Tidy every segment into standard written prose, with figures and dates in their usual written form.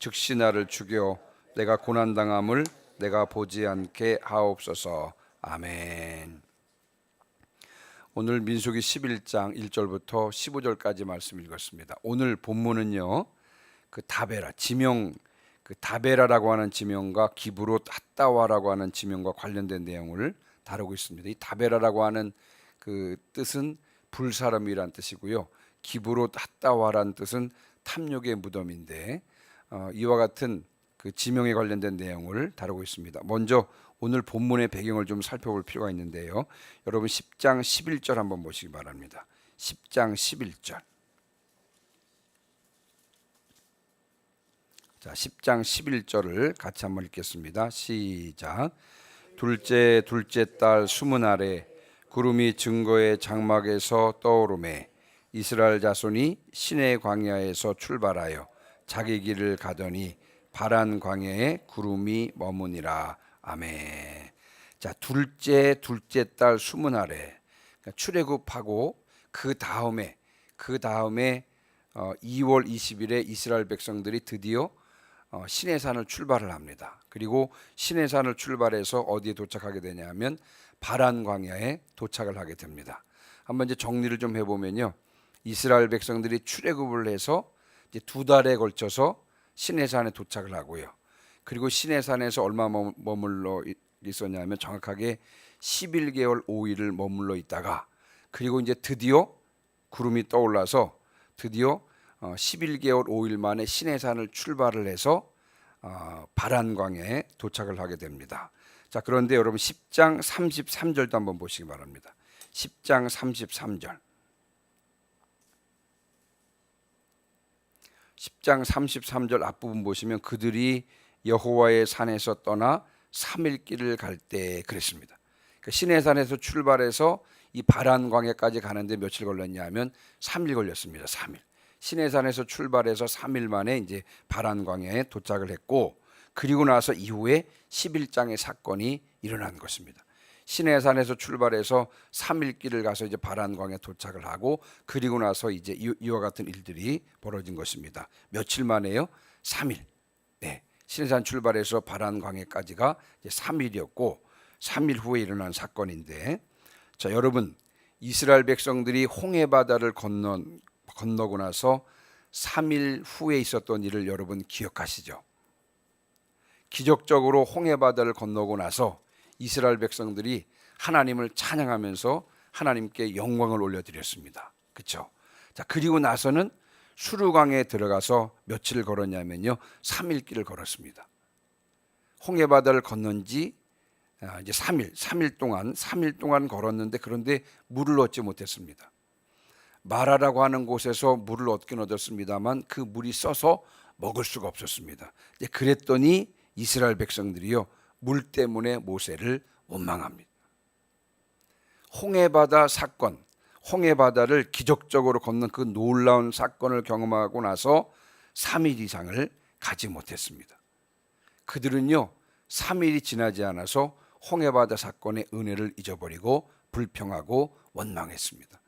즉시 나를 죽여 내가 고난당함을 내가 보지 않게 하옵소서. 아멘. 오늘 민수기 11장 1절부터 15절까지 말씀 읽었습니다. 오늘 본문은요, 그 다베라 지명, 그 다베라라고 하는 지명과 기브롯 핫다와라고 하는 지명과 관련된 내용을 다루고 있습니다. 이 다베라라고 하는 그 뜻은 불사름이란 뜻이고요, 기브롯 핫다와란 뜻은 탐욕의 무덤인데, 이와 같은 그 지명에 관련된 내용을 다루고 있습니다. 먼저 오늘 본문의 배경을 좀 살펴볼 필요가 있는데요. 여러분 10장 11절 한번 보시기 바랍니다. 10장 11절. 자, 10장 11절을 같이 한번 읽겠습니다. 시작. 둘째 딸 수문 아래 구름이 증거의 장막에서 떠오르매 이스라엘 자손이 시내 광야에서 출발하여 자기 길을 가더니 바란 광야에 구름이 머무니라. 아멘. 자, 둘째 딸 수문 아래, 그러니까 출애굽하고 그 다음에 2월 20일에 이스라엘 백성들이 드디어 시내산을 출발을 합니다. 그리고 시내산을 출발해서 어디에 도착하게 되냐면 바란 광야에 도착을 하게 됩니다. 한번 이제 정리를 좀 해보면요, 이스라엘 백성들이 출애굽을 해서 이제 2달에 걸쳐서 시내산에 도착을 하고요. 그리고 시내산에서 얼마 머물러 있었냐면 정확하게 11개월 5일을 머물러 있다가, 그리고 이제 드디어 구름이 떠올라서 드디어 11개월 5일 만에 시내산을 출발을 해서 바란 광야에 도착을 하게 됩니다. 자, 그런데 여러분 10장 33절도 한번 보시기 바랍니다. 10장 33절. 10장 33절 앞부분 보시면 그들이 여호와의 산에서 떠나 3일 길을 갈 때 그랬습니다. 그러니까 시내산에서 출발해서 이 바란 광야까지 가는데 며칠 걸렸냐면 3일 걸렸습니다. 3일. 시내산에서 출발해서 3일 만에 이제 바란 광야에 도착을 했고, 그리고 나서 이후에 11장의 사건이 일어난 것입니다. 시내산에서 출발해서 3일 길을 가서 이제 바란 광야에 도착을 하고, 그리고 나서 이제 이와 같은 일들이 벌어진 것입니다. 며칠 만에요? 3일. 네. 시내산 출발해서 바란 광야까지가 이제 3일이었고 3일 후에 일어난 사건인데, 자, 여러분 이스라엘 백성들이 홍해 바다를 건너고 나서 3일 후에 있었던 일을 여러분 기억하시죠? 기적적으로 홍해 바다를 건너고 나서 이스라엘 백성들이 하나님을 찬양하면서 하나님께 영광을 올려드렸습니다. 그렇죠? 자, 그리고 나서는 수르강에 들어가서 며칠을 걸었냐면요, 3일 길을 걸었습니다. 홍해 바다를 건넌 지 이제 3일 동안 걸었는데, 그런데 물을 얻지 못했습니다. 마라라고 하는 곳에서 물을 얻긴 얻었습니다만 그 물이 써서 먹을 수가 없었습니다. 이제 그랬더니 이스라엘 백성들이요, 물 때문에 모세를 원망합니다. 홍해 바다 사건, 홍해 바다를 기적적으로 건넌 그 놀라운 사건을 경험하고 나서 3일 이상을 가지 못했습니다. 그들은요, 3일이 지나지 않아서 홍해 바다 사건의 은혜를 잊어버리고 불평하고 원망했습니다.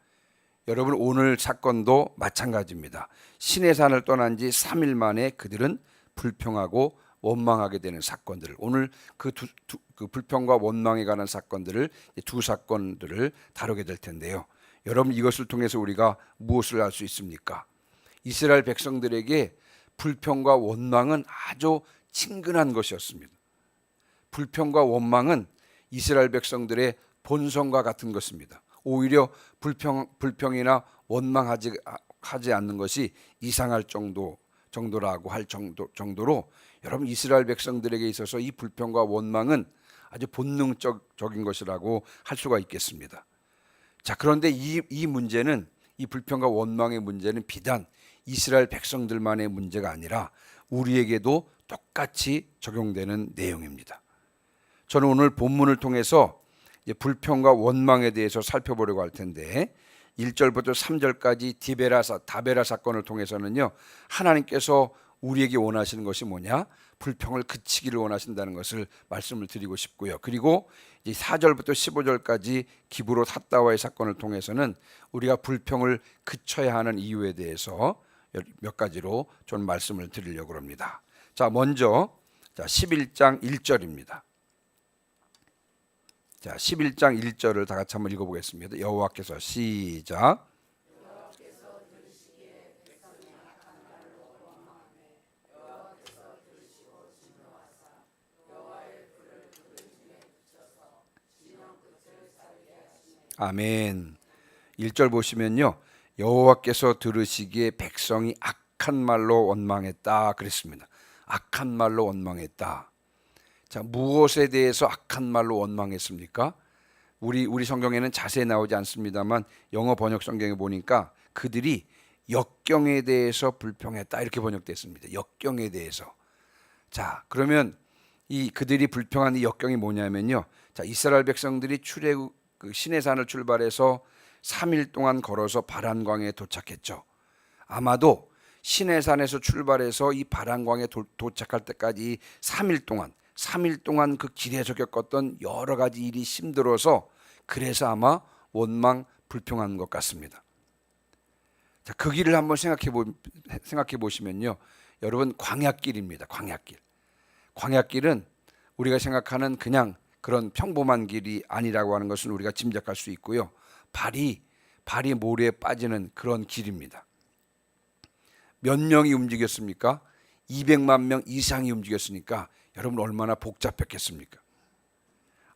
여러분 오늘 사건도 마찬가지입니다. 시내산을 떠난 지 3일 만에 그들은 불평하고 원망하게 되는 사건들을, 오늘 그 불평과 원망에 관한 사건들을, 두 사건들을 다루게 될 텐데요. 여러분 이것을 통해서 우리가 무엇을 알 수 있습니까? 이스라엘 백성들에게 불평과 원망은 아주 친근한 것이었습니다. 불평과 원망은 이스라엘 백성들의 본성과 같은 것입니다. 오히려 불평이나 원망하지 않는 것이 이상할 정도라고 할 정도로 여러분 이스라엘 백성들에게 있어서 이 불평과 원망은 아주 본능적인 것이라고 할 수가 있겠습니다. 자, 그런데 이 문제는, 이 불평과 원망의 문제는 비단 이스라엘 백성들만의 문제가 아니라 우리에게도 똑같이 적용되는 내용입니다. 저는 오늘 본문을 통해서 이제 불평과 원망에 대해서 살펴보려고 할 텐데, 1절부터 3절까지 다베라 사건을 통해서는요, 하나님께서 우리에게 원하시는 것이 뭐냐? 불평을 그치기를 원하신다는 것을 말씀을 드리고 싶고요. 그리고 이제 4절부터 15절까지 기브롯 핫다와의 사건을 통해서는 우리가 불평을 그쳐야 하는 이유에 대해서 몇 가지로 좀 말씀을 드리려고 합니다. 자, 먼저 11장 1절입니다. 자, 11장 1절을 다 같이 한번 읽어보겠습니다. 여호와께서 시작. 아멘. 1절 보시면요, 여호와께서 들으시기에 백성이 악한 말로 원망했다 그랬습니다. 악한 말로 원망했다. 자, 무엇에 대해서 악한 말로 원망했습니까? 우리 성경에는 자세히 나오지 않습니다만 영어 번역 성경에 보니까 그들이 역경에 대해서 불평했다 이렇게 번역됐습니다. 역경에 대해서. 자, 그러면 이 그들이 불평한 이 역경이 뭐냐면요, 자, 이스라엘 백성들이 그 시내산을 출발해서 3일 동안 걸어서 바란광에 도착했죠. 아마도 시내산에서 출발해서 이 바란광에 도착할 때까지 3일 동안 그 길에서 겪었던 여러 가지 일이 힘들어서 그래서 아마 원망 불평한 것 같습니다. 자, 그 길을 한번 생각해 보시면요, 여러분, 광야길입니다. 광야길은 우리가 생각하는 그냥 그런 평범한 길이 아니라고 하는 것은 우리가 짐작할 수 있고요. 발이 모래에 빠지는 그런 길입니다. 몇 명이 움직였습니까? 200만 명 이상이 움직였으니까 여러분 얼마나 복잡했겠습니까?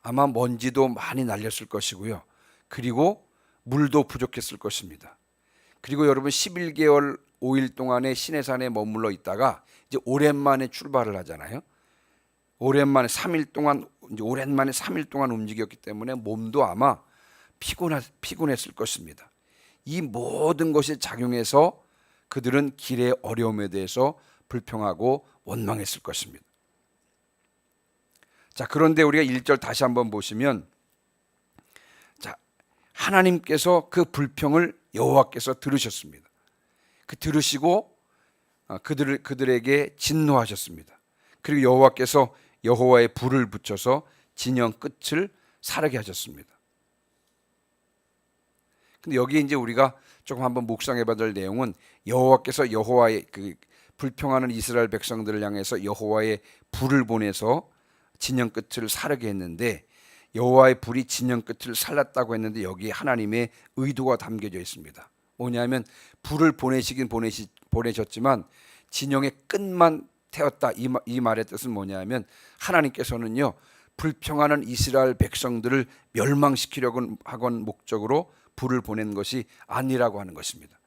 아마 먼지도 많이 날렸을 것이고요. 그리고 물도 부족했을 것입니다. 그리고 여러분 11개월 5일 동안의 시내산에 머물러 있다가 이제 오랜만에 출발을 하잖아요. 오랜만에 3일 동안 움직였기 때문에 몸도 아마 피곤했을 것입니다. 이 모든 것이 작용해서 그들은 길의 어려움에 대해서 불평하고 원망했을 것입니다. 자, 그런데 우리가 1절 다시 한번 보시면, 자, 하나님께서 그 불평을 여호와께서 들으셨습니다. 들으시고 그들에게 진노하셨습니다. 그리고 여호와께서 여호와의 불을 붙여서 진영 끝을 사르게 하셨습니다. 근데 여기 이제 우리가 조금 한번 묵상해 봐야 될 내용은, 여호와께서 여호와의 그 불평하는 이스라엘 백성들을 향해서 여호와의 불을 보내서 진영 끝을 사르게 했는데, 여호와의 불이 진영 끝을 살랐다고 했는데 여기 하나님의 의도가 담겨져 있습니다. 뭐냐면 불을 보내셨지만 진영의 끝만 태웠다. 이 말의 뜻은 뭐냐면, 하나님께서는요, 불평하는 이스라엘 백성들을 멸망시키려고 하건 목적으로 불을 보낸 것이 아니라고 하는 것입니다.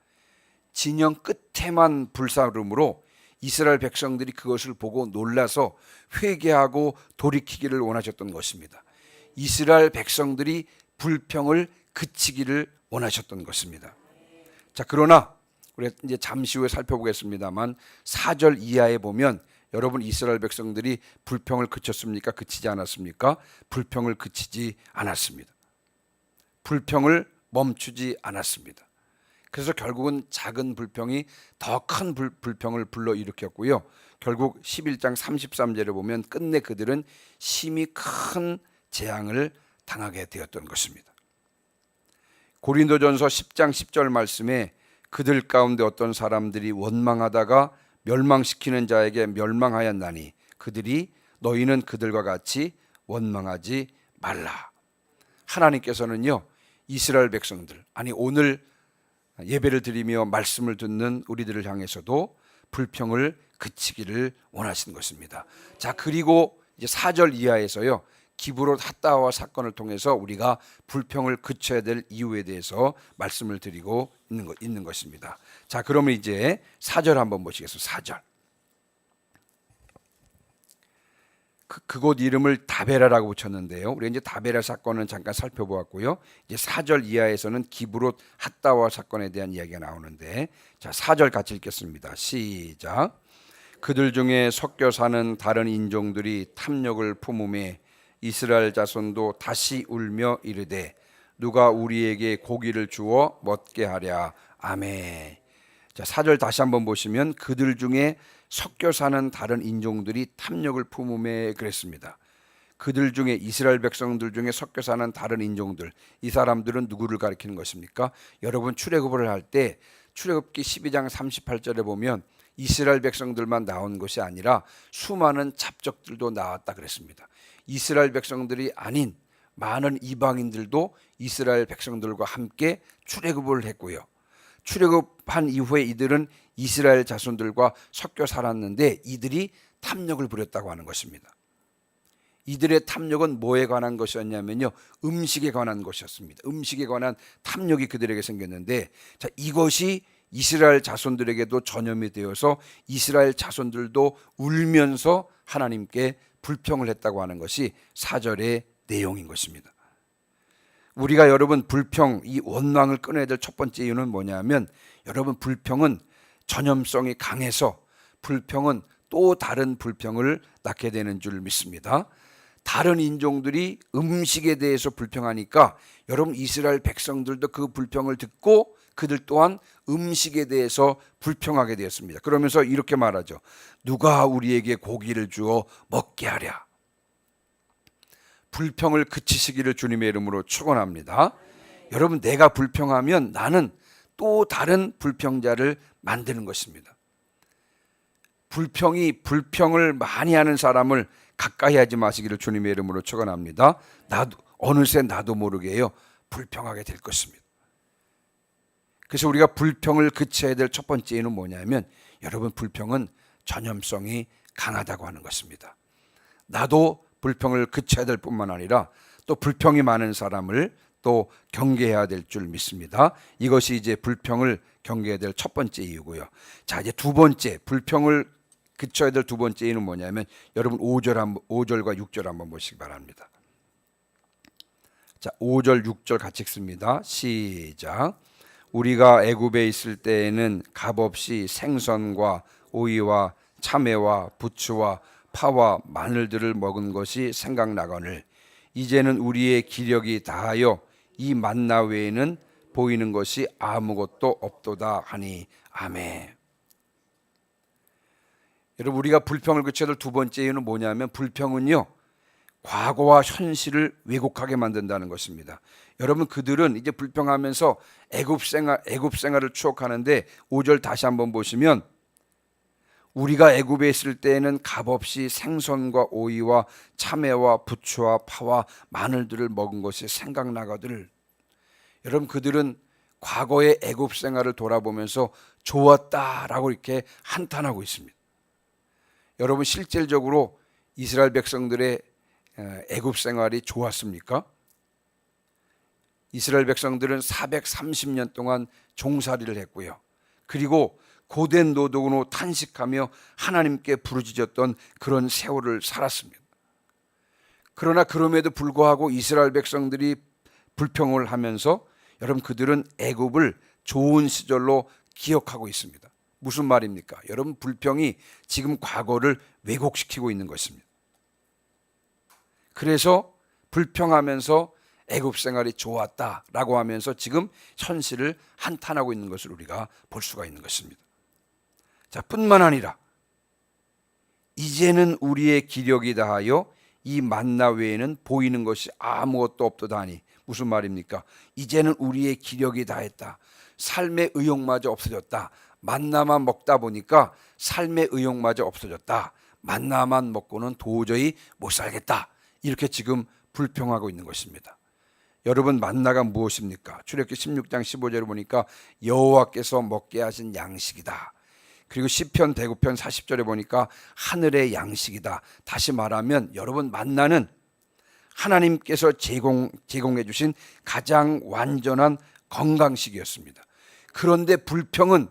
진영 끝에만 불사름으로 이스라엘 백성들이 그것을 보고 놀라서 회개하고 돌이키기를 원하셨던 것입니다. 이스라엘 백성들이 불평을 그치기를 원하셨던 것입니다. 자, 그러나 우리가 이제 잠시 후에 살펴보겠습니다만 4절 이하에 보면, 여러분, 이스라엘 백성들이 불평을 그쳤습니까? 그치지 않았습니까? 불평을 그치지 않았습니다. 불평을 멈추지 않았습니다. 그래서 결국은 작은 불평이 더 큰 불평을 불러일으켰고요. 결국 11장 33절에 보면 끝내 그들은 심히 큰 재앙을 당하게 되었던 것입니다. 고린도전서 10장 10절 말씀에 그들 가운데 어떤 사람들이 원망하다가 멸망시키는 자에게 멸망하였나니 그들이 너희는 그들과 같이 원망하지 말라. 하나님께서는요, 이스라엘 백성들, 아니 오늘 예배를 드리며 말씀을 듣는 우리들을 향해서도 불평을 그치기를 원하시는 것입니다. 자, 그리고 이제 4절 이하에서요, 기브롯 핫다와 사건을 통해서 우리가 불평을 그쳐야 될 이유에 대해서 말씀을 드리고 있는 것입니다. 자, 그러면 이제 4절 한번 보시겠습니다. 4절. 그곳 이름을 다베라라고 붙였는데요. 우리 이제 다베라 사건은 잠깐 살펴보았고요. 이제 4절 이하에서는 기브롯 핫다와 사건에 대한 이야기가 나오는데, 자, 4절 같이 읽겠습니다. 시작. 그들 중에 섞여 사는 다른 인종들이 탐욕을 품음에 이스라엘 자손도 다시 울며 이르되 누가 우리에게 고기를 주어 먹게 하랴. 아멘. 자, 4절 다시 한번 보시면 그들 중에 섞여 사는 다른 인종들이 탐욕을 품음에 그랬습니다. 그들 중에, 이스라엘 백성들 중에 섞여 사는 다른 인종들, 이 사람들은 누구를 가리키는 것입니까? 여러분, 출애굽을 할 때 출애굽기 12장 38절에 보면 이스라엘 백성들만 나온 것이 아니라 수많은 잡적들도 나왔다 그랬습니다. 이스라엘 백성들이 아닌 많은 이방인들도 이스라엘 백성들과 함께 출애굽을 했고요. 출애굽한 이후에 이들은 이스라엘 자손들과 섞여 살았는데 이들이 탐욕을 부렸다고 하는 것입니다. 이들의 탐욕은 뭐에 관한 것이었냐면요, 음식에 관한 것이었습니다. 음식에 관한 탐욕이 그들에게 생겼는데, 자, 이것이 이스라엘 자손들에게도 전염이 되어서 이스라엘 자손들도 울면서 하나님께 불평을 했다고 하는 것이 4절의 내용인 것입니다. 우리가 여러분 불평, 이 원망을 끊어야 될 첫 번째 이유는 뭐냐면, 여러분 불평은 전염성이 강해서 불평은 또 다른 불평을 낳게 되는 줄 믿습니다. 다른 인종들이 음식에 대해서 불평하니까 여러분 이스라엘 백성들도 그 불평을 듣고 그들 또한 음식에 대해서 불평하게 되었습니다. 그러면서 이렇게 말하죠. 누가 우리에게 고기를 주어 먹게 하랴. 불평을 그치시기를 주님의 이름으로 축원합니다. 여러분, 내가 불평하면 나는 또 다른 불평자를 만드는 것입니다. 불평을 많이 하는 사람을 가까이 하지 마시기를 주님의 이름으로 축원합니다. 어느새 나도 모르게요 불평하게 될 것입니다. 그래서 우리가 불평을 그쳐야 될 첫 번째 이유는 뭐냐면, 여러분 불평은 전염성이 강하다고 하는 것입니다. 나도 불평을 그쳐야 될 뿐만 아니라 또 불평이 많은 사람을 또 경계해야 될 줄 믿습니다. 이것이 이제 불평을 경계해야 될 첫 번째 이유고요. 자, 이제 두 번째, 불평을 그쳐야 될 두 번째 이유는 뭐냐면, 여러분 5절과 6절 한번 보시기 바랍니다. 자, 5절 6절 같이 읽습니다. 시작. 우리가 애굽에 있을 때에는 값없이 생선과 오이와 참외와 부추와 파와 마늘들을 먹은 것이 생각나거늘 이제는 우리의 기력이 다하여 이 만나 외에는 보이는 것이 아무것도 없도다 하니 아멘. 여러분, 우리가 불평을 그쳐야 될 두 번째 이유는 뭐냐면, 불평은요 과거와 현실을 왜곡하게 만든다는 것입니다. 여러분, 그들은 이제 불평하면서 애굽 생활을 추억하는데 5절 다시 한번 보시면, 우리가 애굽에 있을 때에는 값없이 생선과 오이와 참외와 부추와 파와 마늘들을 먹은 것이 생각나거들. 여러분, 그들은 과거의 애굽 생활을 돌아보면서 좋았다라고 이렇게 한탄하고 있습니다. 여러분, 실질적으로 이스라엘 백성들의 애굽 생활이 좋았습니까? 이스라엘 백성들은 430년 동안 종살이를 했고요. 그리고 고된 노동으로 탄식하며 하나님께 부르짖었던 그런 세월을 살았습니다. 그러나 그럼에도 불구하고 이스라엘 백성들이 불평을 하면서 여러분 그들은 애굽을 좋은 시절로 기억하고 있습니다. 무슨 말입니까? 여러분, 불평이 지금 과거를 왜곡시키고 있는 것입니다. 그래서 불평하면서 애굽 생활이 좋았다라고 하면서 지금 현실을 한탄하고 있는 것을 우리가 볼 수가 있는 것입니다. 자, 뿐만 아니라 이제는 우리의 기력이 다하여 이 만나 외에는 보이는 것이 아무것도 없도다 하니 무슨 말입니까? 이제는 우리의 기력이 다했다. 삶의 의욕마저 없어졌다. 만나만 먹다 보니까 삶의 의욕마저 없어졌다. 만나만 먹고는 도저히 못 살겠다. 이렇게 지금 불평하고 있는 것입니다. 여러분, 만나가 무엇입니까? 출애굽기 16장 15절을 보니까 여호와께서 먹게 하신 양식이다. 그리고 시편 109편 40절에 보니까 하늘의 양식이다. 다시 말하면 여러분, 만나는 하나님께서 제공해 주신 가장 완전한 건강식이었습니다. 그런데 불평은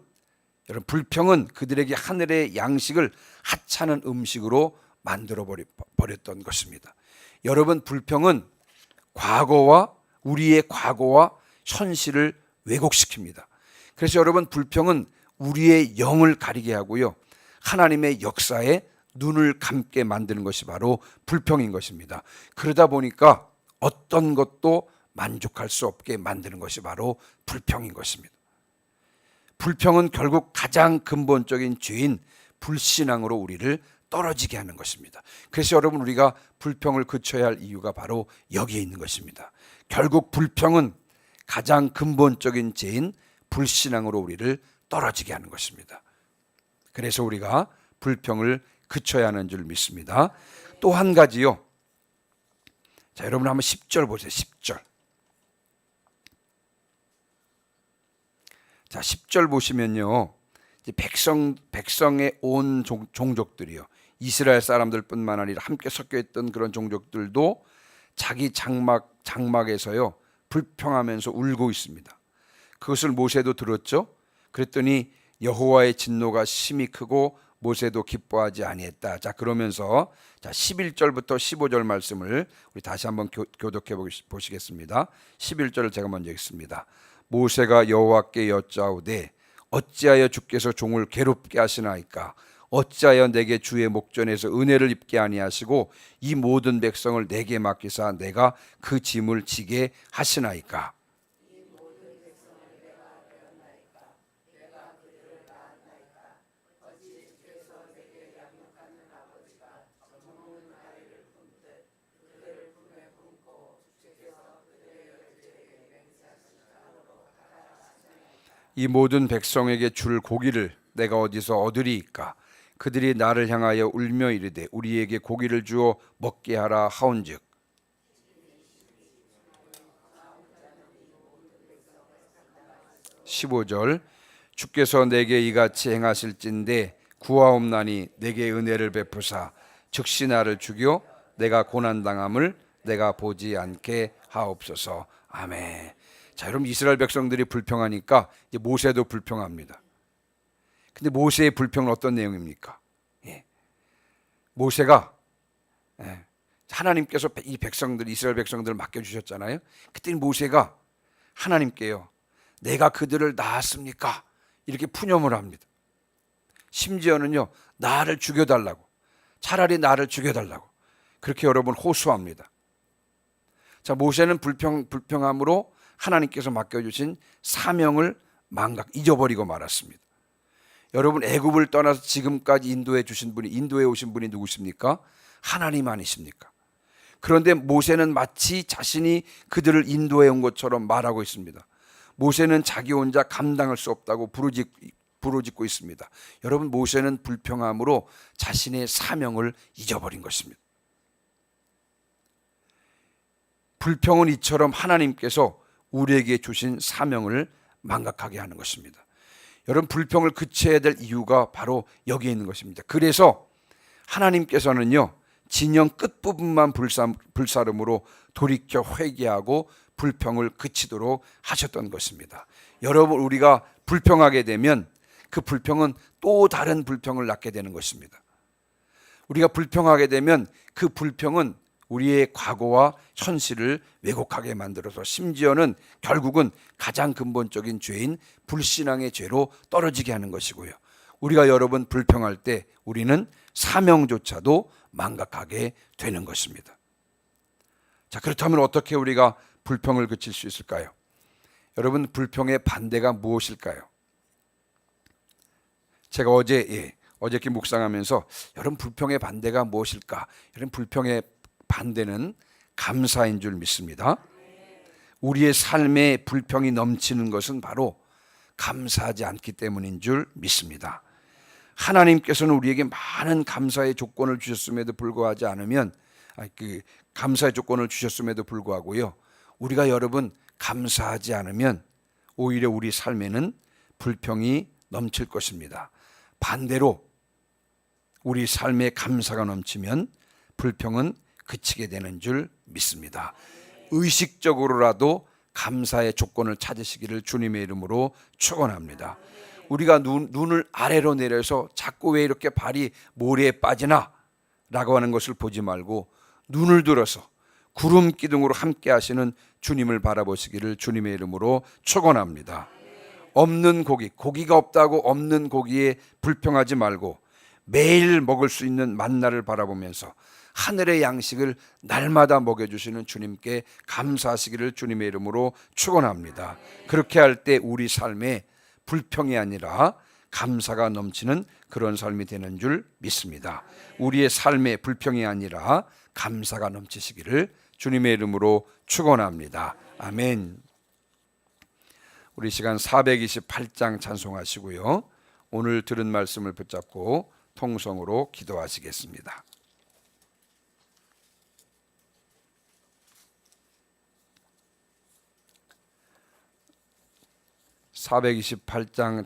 그들에게 하늘의 양식을 하찮은 음식으로 만들어 버렸던 것입니다. 여러분, 불평은 우리의 과거와 현실을 왜곡시킵니다. 그래서 여러분, 불평은 우리의 영을 가리게 하고요, 하나님의 역사에 눈을 감게 만드는 것이 바로 불평인 것입니다. 그러다 보니까 어떤 것도 만족할 수 없게 만드는 것이 바로 불평인 것입니다. 불평은 결국 가장 근본적인 죄인 불신앙으로 우리를 떨어지게 하는 것입니다. 그래서 여러분, 우리가 불평을 그쳐야 할 이유가 바로 여기에 있는 것입니다. 결국 불평은 가장 근본적인 죄인 불신앙으로 우리를 떨어지게 하는 것입니다. 그래서 우리가 불평을 그쳐야 하는 줄 믿습니다. 또 한 가지요. 자, 여러분 한번 10절 보세요. 10절. 자, 10절 보시면요. 이제 백성의 온 종족들이요. 이스라엘 사람들뿐만 아니라 함께 섞여 있던 그런 종족들도 자기 장막에서요. 불평하면서 울고 있습니다. 그것을 모세도 들었죠. 그랬더니 여호와의 진노가 심히 크고 모세도 기뻐하지 아니했다. 자, 그러면서 자 11절부터 15절 말씀을 우리 다시 한번 교독해 보시겠습니다. 11절을 제가 먼저 읽습니다. 모세가 여호와께 여짜오되 어찌하여 주께서 종을 괴롭게 하시나이까? 어찌하여 내게 주의 목전에서 은혜를 입게 아니하시고 이 모든 백성을 내게 맡기사 내가 그 짐을 지게 하시나이까? 이 모든 백성에게 줄 고기를 내가 어디서 얻으리이까? 그들이 나를 향하여 울며 이르되 우리에게 고기를 주어 먹게 하라 하온즉. (15절) 주께서 내게 이같이 행하실진대 구하옵나니 내게 은혜를 베푸사 즉시 나를 죽여 내가 고난당함을 내가 보지 않게 하옵소서. 아멘. 자, 여러분 이스라엘 백성들이 불평하니까 이제 모세도 불평합니다. 근데 모세의 불평은 어떤 내용입니까? 모세가 하나님께서 이 백성들, 이스라엘 백성들을 맡겨주셨잖아요. 그때 모세가 하나님께요, 내가 그들을 낳았습니까? 이렇게 푸념을 합니다. 심지어는요, 나를 죽여달라고, 차라리 나를 죽여달라고 그렇게 여러분 호소합니다. 자, 모세는 불평함으로 하나님께서 맡겨주신 사명을 잊어버리고 말았습니다. 여러분 애굽을 떠나서 지금까지 인도해 오신 분이 누구십니까? 하나님 아니십니까? 그런데 모세는 마치 자신이 그들을 인도해 온 것처럼 말하고 있습니다. 모세는 자기 혼자 감당할 수 없다고 부르짖고 있습니다. 여러분 모세는 불평함으로 자신의 사명을 잊어버린 것입니다. 불평은 이처럼 하나님께서 우리에게 주신 사명을 망각하게 하는 것입니다. 여러분 불평을 그쳐야 될 이유가 바로 여기에 있는 것입니다. 그래서 하나님께서는요, 진영 끝부분만 불사름으로 돌이켜 회개하고 불평을 그치도록 하셨던 것입니다. 여러분 우리가 불평하게 되면 그 불평은 또 다른 불평을 낳게 되는 것입니다. 우리가 불평하게 되면 그 불평은 우리의 과거와 현실을 왜곡하게 만들어서 심지어는 결국은 가장 근본적인 죄인 불신앙의 죄로 떨어지게 하는 것이고요. 우리가 여러분 불평할 때 우리는 사명조차도 망각하게 되는 것입니다. 자, 그렇다면 어떻게 우리가 불평을 그칠 수 있을까요? 여러분 불평의 반대가 무엇일까요? 제가 어저께 묵상하면서 여러분 불평의 반대가 무엇일까? 여러분 불평의 반대는 감사인 줄 믿습니다. 우리의 삶에 불평이 넘치는 것은 바로 감사하지 않기 때문인 줄 믿습니다. 하나님께서는 우리에게 많은 감사의 조건을 주셨음에도 불구하지 않으면 감사의 조건을 주셨음에도 불구하고요, 우리가 여러분 감사하지 않으면 오히려 우리 삶에는 불평이 넘칠 것입니다. 반대로 우리 삶에 감사가 넘치면 불평은 그치게 되는 줄 믿습니다. 의식적으로라도 감사의 조건을 찾으시기를 주님의 이름으로 축원합니다. 우리가 눈을 아래로 내려서 자꾸 왜 이렇게 발이 모래에 빠지나 라고 하는 것을 보지 말고 눈을 들어서 구름 기둥으로 함께 하시는 주님을 바라보시기를 주님의 이름으로 축원합니다. 없는 고기가 없다고 없는 고기에 불평하지 말고 매일 먹을 수 있는 만나를 바라보면서 하늘의 양식을 날마다 먹여주시는 주님께 감사하시기를 주님의 이름으로 축원합니다. 그렇게 할 때 우리 삶에 불평이 아니라 감사가 넘치는 그런 삶이 되는 줄 믿습니다. 우리의 삶에 불평이 아니라 감사가 넘치시기를 주님의 이름으로 축원합니다. 아멘. 우리 시간 428장 찬송하시고요, 오늘 들은 말씀을 붙잡고 통성으로 기도하시겠습니다. 428장 찬송